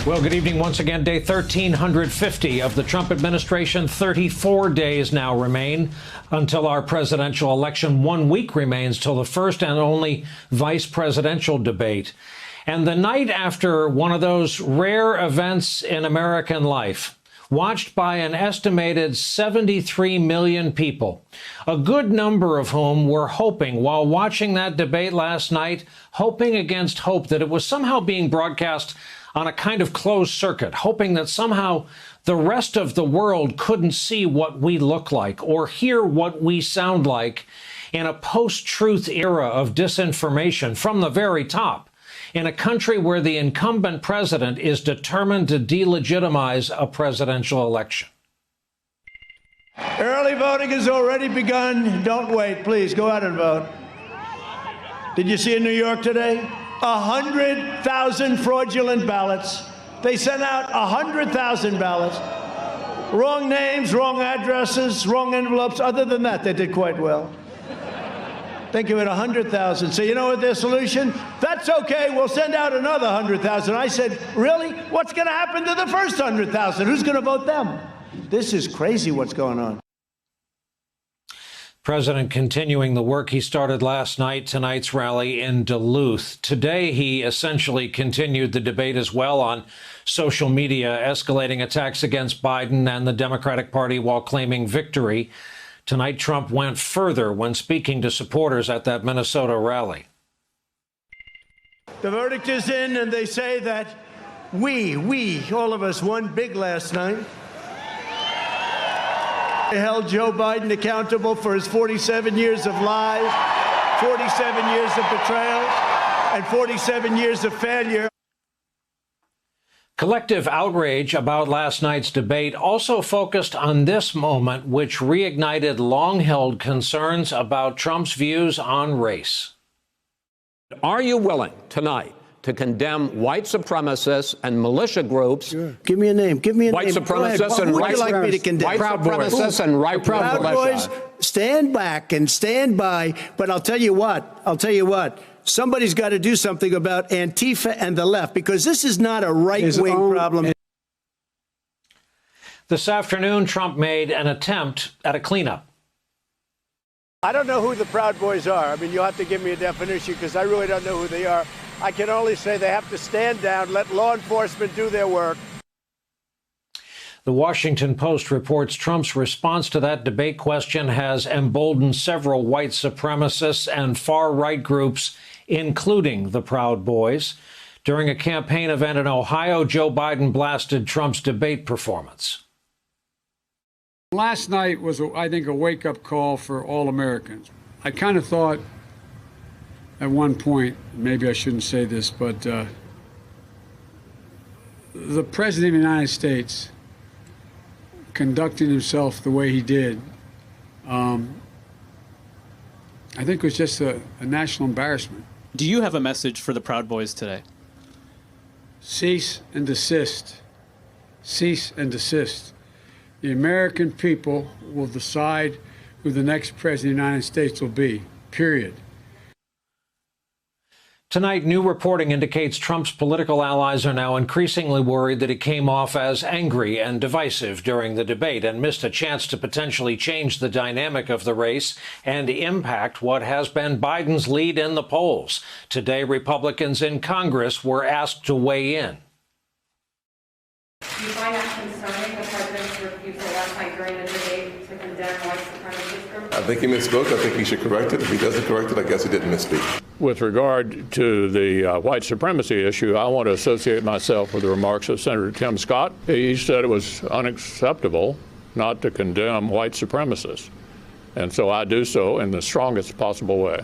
Well, good evening once again. Day 1350 of the Trump administration. 34 days now remain until our presidential election. 1 week remains till the first and only vice presidential debate. And the night after one of those rare events in American life, watched by an estimated 73 million people, a good number of whom were hoping, while watching that debate last night, hoping against hope that it was somehow being broadcast on a kind of closed circuit, hoping that somehow the rest of the world couldn't see what we look like or hear what we sound like in a post-truth era of disinformation from the very top, in a country where the incumbent president is determined to delegitimize a presidential election. Early voting has already begun. Don't wait. Please go out and vote. Did you see in New York today? 100,000 fraudulent ballots. They sent out 100,000 ballots. Wrong names, wrong addresses, wrong envelopes. Other than that, they did quite well. Think of it, 100,000. So you know what their solution? That's okay, we'll send out another 100,000. I said, really? What's going to happen to the first 100,000? Who's going to vote them? This is crazy what's going on. President continuing the work he started last night, tonight's rally in Duluth. Today, he essentially continued the debate as well on social media, escalating attacks against Biden and the Democratic Party while claiming victory. Tonight, Trump went further when speaking to supporters at that Minnesota rally. The verdict is in, and they say that we, all of us, won big last night. They held Joe Biden accountable for his 47 years of lies, 47 years of betrayal, and 47 years of failure. Collective outrage about last night's debate also focused on this moment, which reignited long-held concerns about Trump's views on race. Are you willing tonight to condemn white supremacists and militia groups? Sure. Give me a name. Give me a white name. Supremacists and white like me to condemn? White supremacists and right-wing militia. Stand back and stand by. But I'll tell you what. Somebody's got to do something about Antifa and the left, because this is not a right-wing problem. This afternoon, Trump made an attempt at a cleanup. I don't know who the Proud Boys are. I mean, you'll have to give me a definition, because I really don't know who they are. I can only say they have to stand down, let law enforcement do their work. The Washington Post reports Trump's response to that debate question has emboldened several white supremacists and far-right groups, including the Proud Boys. During a campaign event in Ohio, Joe Biden blasted Trump's debate performance. Last night was, I think, a wake-up call for all Americans. I kind of thought at one point, maybe I shouldn't say this, but the President of the United States conducting himself the way he did, I think was just a national embarrassment. Do you have a message for the Proud Boys today? Cease and desist. Cease and desist. The American people will decide who the next president of the United States will be, period. Tonight, new reporting indicates Trump's political allies are now increasingly worried that he came off as angry and divisive during the debate and missed a chance to potentially change the dynamic of the race and impact what has been Biden's lead in the polls. Today, Republicans in Congress were asked to weigh in. Do you find that concerning, the president's refusal last night during the debate to condemn white supremacist groups? I think he misspoke. I think he should correct it. If he doesn't correct it, I guess he didn't misspeak. With regard to the white supremacy issue, I want to associate myself with the remarks of Senator Tim Scott. He said it was unacceptable not to condemn white supremacists. And so I do so in the strongest possible way.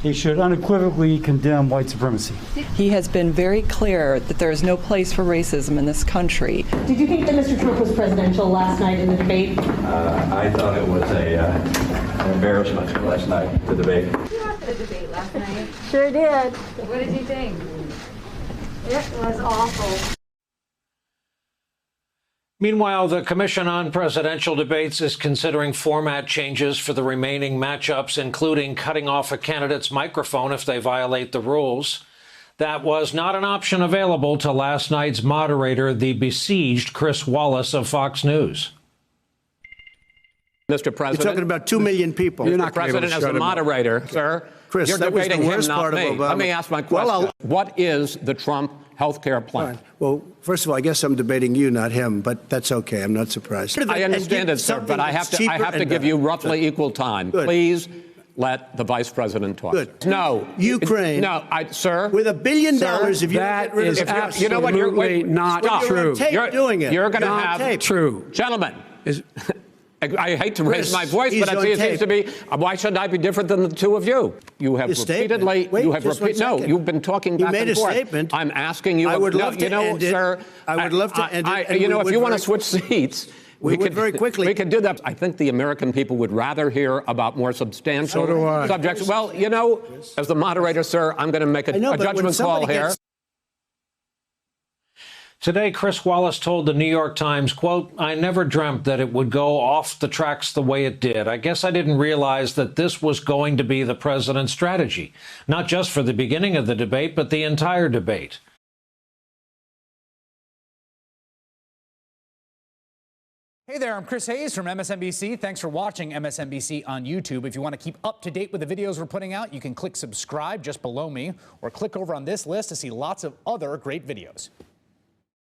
He should unequivocally condemn white supremacy. He has been very clear that there is no place for racism in this country. Did you think that Mr. Trump was presidential last night in the debate? I thought it was an embarrassment last night, the debate. You watched the debate last night. Sure did. What did you think? It was awful. Meanwhile, the Commission on Presidential Debates is considering format changes for the remaining matchups, including cutting off a candidate's microphone if they violate the rules. That was not an option available to last night's moderator, the besieged Chris Wallace of Fox News. Mr. President. You're talking about 2 million people. Mr. President, as a moderator, sir, Chris, you're that was debating the him, worst not part of me. Obama. Let me ask my question. What is the Trump health care plan? Fine. Well, first of all, I guess I'm debating you, not him, but that's okay. I'm not surprised. I understand it, sir, but I have to give you roughly equal time. Good. Please let the vice president talk. Good. No. Ukraine. No, sir. With $1 billion, Sir, if you that get rid of is the absolutely you know what, you're not stop. true. Tape doing it. You're going to You're on have tape. True. Gentlemen. Is, I hate to raise Chris, my voice, he's but on it seems tape. to be, why should I be different than the two of you? You have His statement. repeatedly, Wait, you have just one no, second. you've been talking He back made and a forth. statement. I'm asking you. I would no, love to you know, end it. sir. I would love to end it, and you we know, if would you want to very- switch seats, we would very quickly. We could do that. I think the American people would rather hear about more substantial So do I. subjects. Well, you know, as the moderator, sir, I'm going to make a I know, but when judgment call somebody here. gets- Today, Chris Wallace told the New York Times, quote, "I never dreamt that it would go off the tracks the way it did. I guess I didn't realize that this was going to be the president's strategy, not just for the beginning of the debate, but the entire debate." Hey there, I'm Chris Hayes from MSNBC. Thanks for watching MSNBC on YouTube. If you want to keep up to date with the videos we're putting out, you can click subscribe just below me or click over on this list to see lots of other great videos.